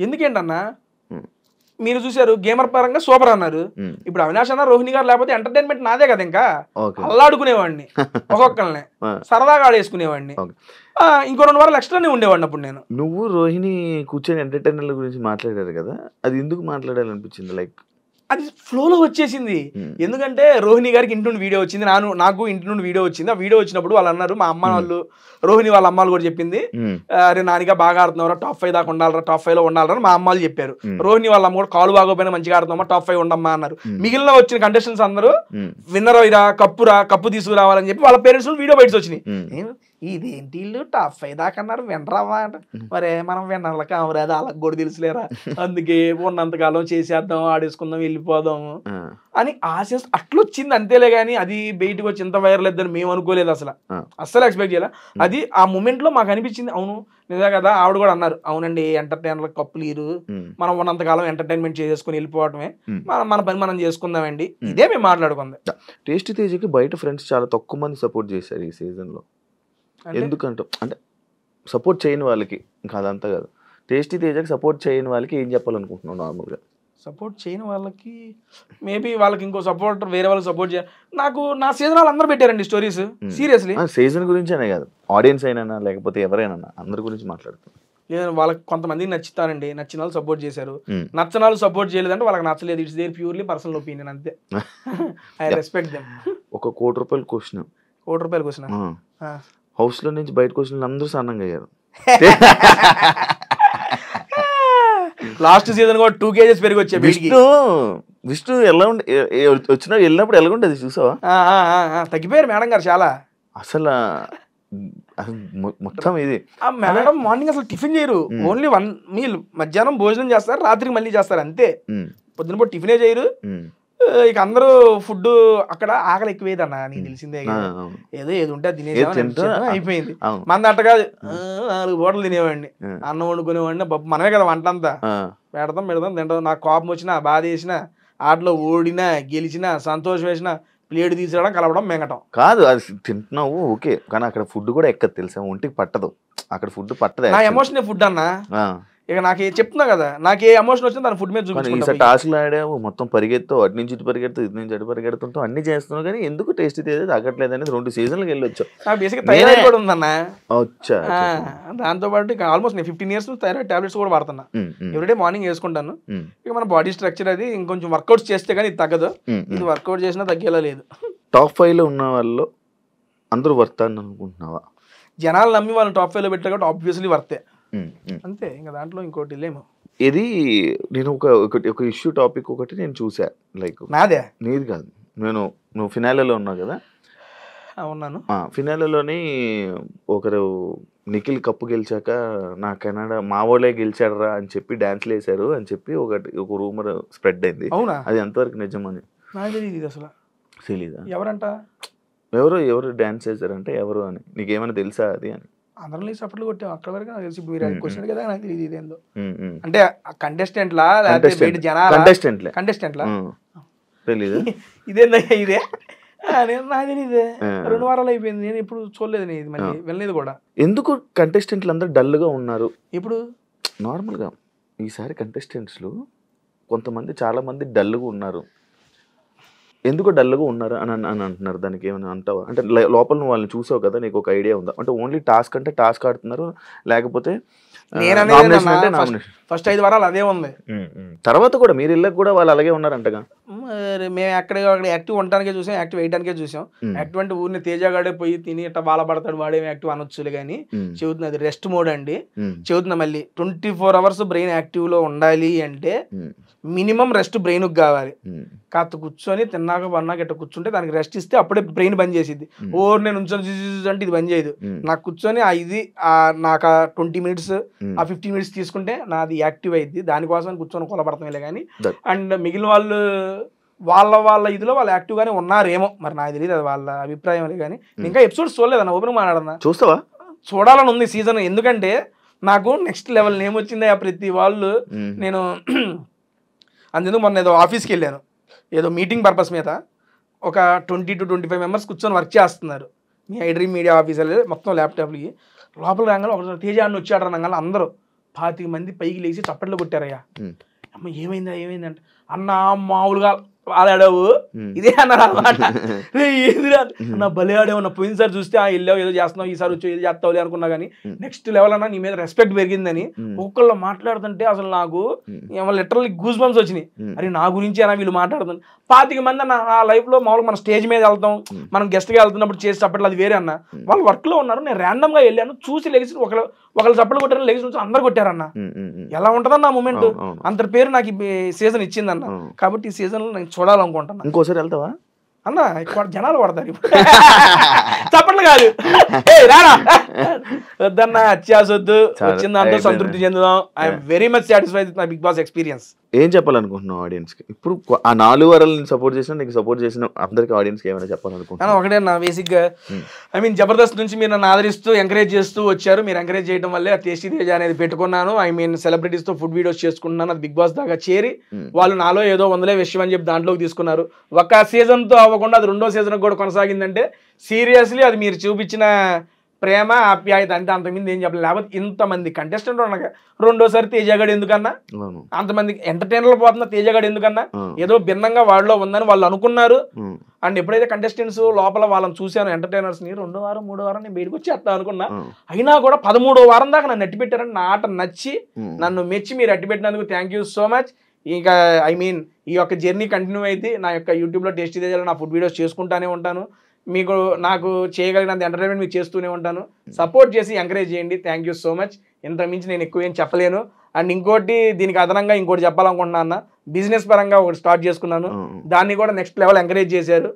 B: ఎందుకేంటన్నా మీరు చూసారు గేమర్ పరంగా సూపర్ అన్నారు. ఇప్పుడు అవినాష్ అన్న రోహిణి గారు లేకపోతే ఎంటర్టైన్మెంట్ నాదే కదా, ఇంకా అల్లాడుకునేవాడిని, ఒక్కొక్కరిని సరదాగా ఆడేసుకునేవాడిని. ఇంకో 2 వారాలు ఎక్స్ట్రానే ఉండేవాడిని అప్పుడు నేను.
A: నువ్వు రోహిణి కూర్చొని ఎంటర్టైనర్ల గురించి మాట్లాడారు కదా, అది ఎందుకు మాట్లాడాలనిపించింది? లైక్
B: అది ఫ్లోలో వచ్చేసింది. ఎందుకంటే రోహిణి గారికి ఇంటి నుండి వీడియో వచ్చింది, నాకు ఇంటి నుండి వీడియో వచ్చింది. ఆ వీడియో వచ్చినప్పుడు వాళ్ళు అన్నారు, మా అమ్మ వాళ్ళు రోహిణి వాళ్ళ అమ్మాలు కూడా చెప్పింది, అరే నానిగా బాగా ఆడుతున్నారా, టాప్ 5 దాకా ఉండాలరా, టాప్ 5 లో ఉండాలరా మా అమ్మాలు చెప్పారు. రోహిణి వాళ్ళ అమ్మ కూడా కాలు బాగోపోయినా మంచిగా ఆడుతున్నామా, టాప్ 5 ఉండమ్మా అన్నారు. మిగిలిన వచ్చిన కంటెస్టెంట్స్ అందరూ విన్నర్ అయిరా, కప్పు తీసుకురావాలని చెప్పి వాళ్ళ పేరెంట్స్ వీడియో బయటకు వచ్చినాయి. ఇదేంటి వీళ్ళు టాప్ 5 దాకా అన్నారు, వినరావా అంట. మరే మనం విన్నర్ల కామరాదు, వాళ్ళకి కూడా తెలుసులేరా, అందుకే ఉన్నంతకాలం చేసేద్దాం, ఆడేసుకుందాం, వెళ్ళిపోదాము అని ఆశ అట్లొచ్చింది అంతేలే. కానీ అది బయటకు వచ్చి ఇంత వైరల్ అవుతుందని మేము అనుకోలేదు, అస్సలు ఎక్స్పెక్ట్ చేయాలి. అది ఆ మూమెంట్ లో మాకు అనిపించింది, అవును నిజా కదా. ఆవిడ కూడా అన్నారు, అవునండి ఎంటర్టైనర్ కప్పులు ఇరు, మనం ఉన్నంతకాలం ఎంటర్టైన్మెంట్ చేసుకుని వెళ్ళిపోవటమే, మన పని మనం చేసుకుందామండి, ఇదే మేము మాట్లాడుకుందాం.
A: టేస్టీ తేజకి బయట ఫ్రెండ్స్ చాలా తక్కువ మంది సపోర్ట్ చేశారు ఈ సీజన్ లో. ఎందుకంటే అంటే సపోర్ట్ చేయని వాళ్ళకి, ఇంకా అదంతా కాదు, టేస్టీ తేజకి సపోర్ట్ చేయని వాళ్ళకి ఏం చెప్పాలనుకుంటున్నావు? నార్మల్గా
B: సపోర్ట్ చేయని వాళ్ళకి మేబీ వాళ్ళకి ఇంకో సపోర్ట్ వేరే వాళ్ళకి సపోర్ట్ చేయాలి. నాకు నా సీజన్ వాళ్ళు అందరూ పెట్టారండి స్టోరీస్, సీరియస్లీ.
A: సీజన్ గురించి అనే కాదు, ఆడియన్స్ అయినా లేకపోతే ఎవరైనా అందరి గురించి మాట్లాడుతున్నారు.
B: లేదు వాళ్ళకి కొంతమందికి నచ్చుతారండి, నచ్చిన వాళ్ళు సపోర్ట్ చేశారు, నచ్చిన వాళ్ళు సపోర్ట్ చేయలేదంటే వాళ్ళకి నచ్చలేదు. It's there purely personal opinion అంతే. I respect them.
A: ఒక ₹1,00,00,000 క్వశ్చన్,
B: ₹1,00,00,000 క్వశ్చన్,
A: హౌస్ లో నుంచి బయటకు వచ్చిన అందరూ సన్నంగా అయ్యారు.
B: లాస్ట్ సీజన్ కూడా 2 kgs పెరిగి వచ్చే
A: విష్ణు ఎలా వచ్చినా వెళ్ళినప్పుడు ఎలా ఉండేది చూసావా?
B: తగ్గిపోయారు మేడం గారు చాలా.
A: అసలు మొత్తం ఇది
B: మేడం మార్నింగ్ అసలు టిఫిన్ చేయరు, ఓన్లీ 1 మీల్, మధ్యాహ్నం భోజనం చేస్తారు, రాత్రికి మళ్ళీ చేస్తారు అంతే. పొద్దున పూట టిఫినే చేయరు. ఇక అందరూ ఫుడ్ అక్కడ ఆకలి ఎక్కువేదన్నా, నీకు తెలిసిందే, ఏదో ఉంటే తినేసాం అయిపోయింది. మన అట్టగా 4 పూటలు తినేవాడిని, అన్నం వండుకునేవాడిని, మనమే కదా వంట అంతా, పెడతాం తింటాం. నాకు కోపం వచ్చినా, బాధ వేసినా, ఆటలో ఓడినా గెలిచినా, సంతోషం వేసినా ప్లేట్ తీసుకురావడం, కలవడం, మెంగటం
A: కాదు. అది తింటున్నావు ఓకే, కానీ అక్కడ ఫుడ్ కూడా ఎక్కదు తెలుసా, ఒంటికి పట్టదు. అక్కడ ఫుడ్ పట్టదు.
B: నా ఎమోషనే ఫుడ్ అన్నా. ఇక నాకు చెప్తున్నా కదా, నాకు ఏ ఎమోషన్ వచ్చినా దాని ఫుడ్ మీద చూపించుకుంటా.
A: టాస్క్లు ఆడావు, మొత్తం పరిగెత్తావు, అటు నుంచి ఇటు పరిగెడుతావు, ఇటు నుంచి అటు పరిగెడుతుంటావు, అన్ని చేస్తున్నావు, కానీ ఎందుకు టేస్టీ తేజ తగ్గట్లేదు అనేది 2 సీజన్లకు వెళ్ళి వచ్చావు.
B: నాకు బేసిక్ థైరాయిడ్ కూడా ఉందన్న. దాంతో పాటు ఆల్మోస్ట్ నేను 15 years థైరాయిడ్ టాబ్లెట్స్ కూడా వాడుతున్నా. ఎవ్రీడే మార్నింగ్ వేసుకుంటాను. ఇక మన బాడీ స్ట్రక్చర్ అది ఇంకొంచెం వర్కౌట్స్ చేస్తే కానీ ఇది తగ్గదు. ఇది వర్కౌట్ చేసినా తగ్గేలా లేదు.
A: టాప్ 5 లో ఉన్న వాళ్ళు అందరూ వర్త్ అని అనుకుంటున్నావా?
B: జనాలు నమ్మి వాళ్ళు టాప్ 5 లో పెట్టారు కాబట్టి ఆబ్వియస్లీ వర్తే అంతే, ఇంకా దాంట్లో ఇంకోటి లేము.
A: ఇది నేను ఒక ఇష్యూ టాపిక్ ఒకటి నేను చూసా, లైక్
B: నాదే
A: నీది కాదు, నువ్వు ఫినాలేలో ఉన్నావు కదా.
B: ఉన్నాను.
A: ఫినాలేలోని ఒకరు నిఖిల్ కప్పు గెలిచాక నా కెనడా మా వాళ్ళే గెలిచాడరా అని చెప్పి డాన్స్లు వేశారు అని చెప్పి ఒక రూమర్ స్ప్రెడ్ అయింది.
B: అవునా?
A: అది ఎంతవరకు నిజమని
B: నాకు తెలియదు అసలు.
A: తెలీదా?
B: ఎవరంట?
A: ఎవరు డాన్స్ చేశారంటే ఎవరు అని నీకేమైనా తెలుసా అది అని?
B: అందరినీ సపోర్ట్లు కొట్టాం అక్కడ వరకు నాకు తెలిసి. మీరు క్వశ్చన్ కదా, నాకు తెలియదు ఇదేందో. అంటే కంటెస్టెంట్లా లేకపోతే బయట జనాలా? కంటెస్టెంట్లా
A: తెలీదు.
B: ఇదేందయ్యా ఇదే? నాకు తెలియదే. 2 వారాలు అయిపోయింది, నేను ఇప్పుడు చూడలేదు, ఇది మళ్ళీ వెళ్ళలేదు కూడా.
A: ఎందుకు కంటెస్టెంట్లు అందరూ డల్ గా ఉన్నారు
B: ఇప్పుడు?
A: నార్మల్ గా ఈసారి కంటెస్టెంట్స్ కొంతమంది చాలా మంది డల్ గా ఉన్నారు. ఎందుకు డల్గా ఉన్నారు అని అంటున్నారు, దానికి ఏమైనా అంటావా? అంటే లోపల నువ్వు వాళ్ళని చూసావు కదా, నీకు ఒక ఐడియా ఉందా? అంటే ఓన్లీ టాస్క్ అంటే టాస్క్ ఆడుతున్నారు, లేకపోతే
B: ఫస్ట్ 5 వారాలు అదే ఉంది.
A: తర్వాత కూడా మీరు ఇళ్ళకి కూడా వాళ్ళు అలాగే ఉన్నారంటగా.
B: మేము అక్కడ యాక్టివ్ ఉండటానికే చూసాం, యాక్టివ్ వేయడానికే చూసాం. యాక్టివ్ అంటే ఊరిని తేజగాడే పోయి తిని ఇట్లా బాలపడతాడు వాడేమి యాక్టివ్ అనొచ్చులే కానీ చెబుతుంది అది రెస్ట్ మోడ్ అండి. చెబుతున్నా మళ్ళీ 24 hours బ్రెయిన్ యాక్టివ్ లో ఉండాలి అంటే మినిమం రెస్ట్ బ్రెయిన్ కావాలి. కాస్త కూర్చొని తిన్నాక పన్నాక ఇట్లా కూర్చుంటే దానికి రెస్ట్ ఇస్తే అప్పుడే బ్రెయిన్ బంద్ చేసిద్ది. నేను ఉంచొని అంటే ఇది బంద్ చేయదు. నాకు కూర్చొని నాకు 20 minutes 15 minutes తీసుకుంటే నాది యాక్టివ్ అయింది. దానికోసం కూర్చొని కొలబడతాం కానీ. అండ్ మిగిలిన వాళ్ళు వాళ్ళ ఇదిలో వాళ్ళు యాక్టివ్ గానే ఉన్నారేమో, మరి నాకు తెలియదు, అది వాళ్ళ అభిప్రాయం కానీ. ఇంకా ఎపిసోడ్స్ చూడలేదన్న, ఓపెన్ మాట్లాడన్నా.
A: చూస్తావా?
B: చూడాలని ఉంది సీజన్. ఎందుకంటే నాకు నెక్స్ట్ లెవెల్ ఏమొచ్చిందా ప్రతి వాళ్ళు. నేను అందుకు మొన్న ఏదో ఆఫీస్కి వెళ్ళాను, ఏదో మీటింగ్ పర్పస్ మీద. ఒక 20 to 25 members కూర్చొని వర్క్ చేస్తున్నారు. మీ ఐడ్రీమ్ మీడియా ఆఫీసర్లు మొత్తం ల్యాప్టాప్లకి. లోపల రాగానే ఒక తేజ అన్న వచ్చాడు అనగానే అందరూ 25 మంది పైకి లేచి చప్పట్లు కొట్టారయ్యా. అమ్మ ఏమైందంటే అన్న మామూలుగా ఆడావు ఇదే అన్నారు అనమాట. ఏదిరా నా భలే ఆడావు, నా పోయినసారి చూస్తే వెళ్ళావు ఏదో చేస్తున్నావు, ఈసారి వచ్చి ఏదో చేస్తావులే అనుకున్నా కానీ నెక్స్ట్ లెవెల్ అన్నా నీ మీద రెస్పెక్ట్ పెరిగిందని ఒక్కళ్ళు మాట్లాడుతుంటే అసలు నాకు లిటరల్లీ గూస్ బంప్స్ వచ్చినాయి. అరే నా గురించి అన్నా వీళ్ళు మాట్లాడుతుంది. 25 మంది అన్న నా లైఫ్ లో మామూలుగా మన స్టేజ్ మీద వెళ్తాం, మనం గెస్ట్ గా వెళ్తున్నప్పుడు చేసి చప్పట్లు అది వేరే అన్న. వాళ్ళు వర్క్ లో ఉన్నారు, నేను ర్యాండమ్ గా వెళ్ళాను, చూసి లెగిసి ఒకళ్ళు చప్పట్లు కొట్టారు, లెగిసి నుంచి అందరు కొట్టారన్న. ఎలా ఉంటదన్న ఆ మూమెంట్, అంత పేరు నాకు ఈ సీజన్ ఇచ్చిందన్న. కాబట్టి ఈ సీజన్ లో నేను చూడాలనుకుంటున్నా.
A: ఇంకోసారి వెళ్తావా
B: అన్న? జనాలు పడతారు చప్పట్లు కాదు, రారా వద్దన్న, అత్యాసొద్దు, వచ్చిన దాంతో సంతృప్తి చెందుదాం. I'm very much satisfied with my Bigg Boss experience.
A: ఏం చెప్పాలనుకుంటున్నావు ఆడియన్స్ కి? ఇప్పుడు ఆ 4 వారాలు సపోర్ట్ చేసిన, నీకు సపోర్ట్ చేసిన అందరికి ఆడియన్స్ కి ఏమైనా చెప్పాలనుకుంటున్నాను?
B: ఒకటే నా బేసిక్ గా జబర్దస్త్ నుంచి మీరు నన్ను ఆదరిస్తూ ఎంకరేజ్ చేస్తూ వచ్చారు. మీరు ఎంకరేజ్ చేయడం వల్లే టేస్టీ తేజ అనేది పెట్టుకున్నాను. సెలబ్రిటీస్ తో ఫుడ్ వీడియోస్ చేసుకుంటున్నాను. అది బిగ్ బాస్ దాకా చేరి వాళ్ళు నాలో ఏదో వందలే విషయం అని చెప్పి దాంట్లోకి తీసుకున్నారు. ఒక సీజన్ తో అవ్వకుండా అది 2వ సీజన్ కూడా కొనసాగిందంటే సీరియస్లీ అది మీరు చూపించిన ప్రేమ ఆప్యాయత. అంటే అంతమంది ఏం చెప్పలేదు. లేకపోతే ఇంతమంది కంటెస్టెంట్ ఉండగా 2వసారి తేజగాడు ఎందుకన్నా, అంతమంది ఎంటర్టైనర్లు పోతున్నా తేజగాడు ఎందుకన్నా, ఏదో భిన్నంగా వాళ్ళలో ఉందని వాళ్ళు అనుకున్నారు. అండ్ ఎప్పుడైతే కంటెస్టెంట్స్ లోపల వాళ్ళని చూశాను ఎంటర్టైనర్స్ ని, 2వ వారం 3వ వారం నేను బయటకు వచ్చేస్తా అనుకున్నా. అయినా కూడా 13వ వారం దాకా నన్ను అట్టిపెట్టారని, నా ఆట నచ్చి నన్ను మెచ్చి మీరు అట్టిపెట్టినందుకు థ్యాంక్ యూ సో మచ్. ఇంకా ఈ యొక్క జర్నీ కంటిన్యూ అయితే నా యొక్క యూట్యూబ్లో టేస్టీ తేజలో నా ఫుడ్ వీడియోస్ చేసుకుంటానే ఉంటాను. నాకు చేయగలిగినంత ఎంటర్టైన్మెంట్ మీకు చేస్తూనే ఉంటాను. సపోర్ట్ చేసి ఎంకరేజ్ చేయండి. Thank you so much. ఇంత మించి నేను ఎక్కువ ఏం చెప్పలేను. అండ్ ఇంకోటి దీనికి అదనంగా ఇంకోటి చెప్పాలనుకుంటున్నా అన్న, బిజినెస్ పరంగా ఒకటి స్టార్ట్ చేసుకున్నాను. దాన్ని కూడా నెక్స్ట్ లెవెల్ ఎంకరేజ్ చేశారు.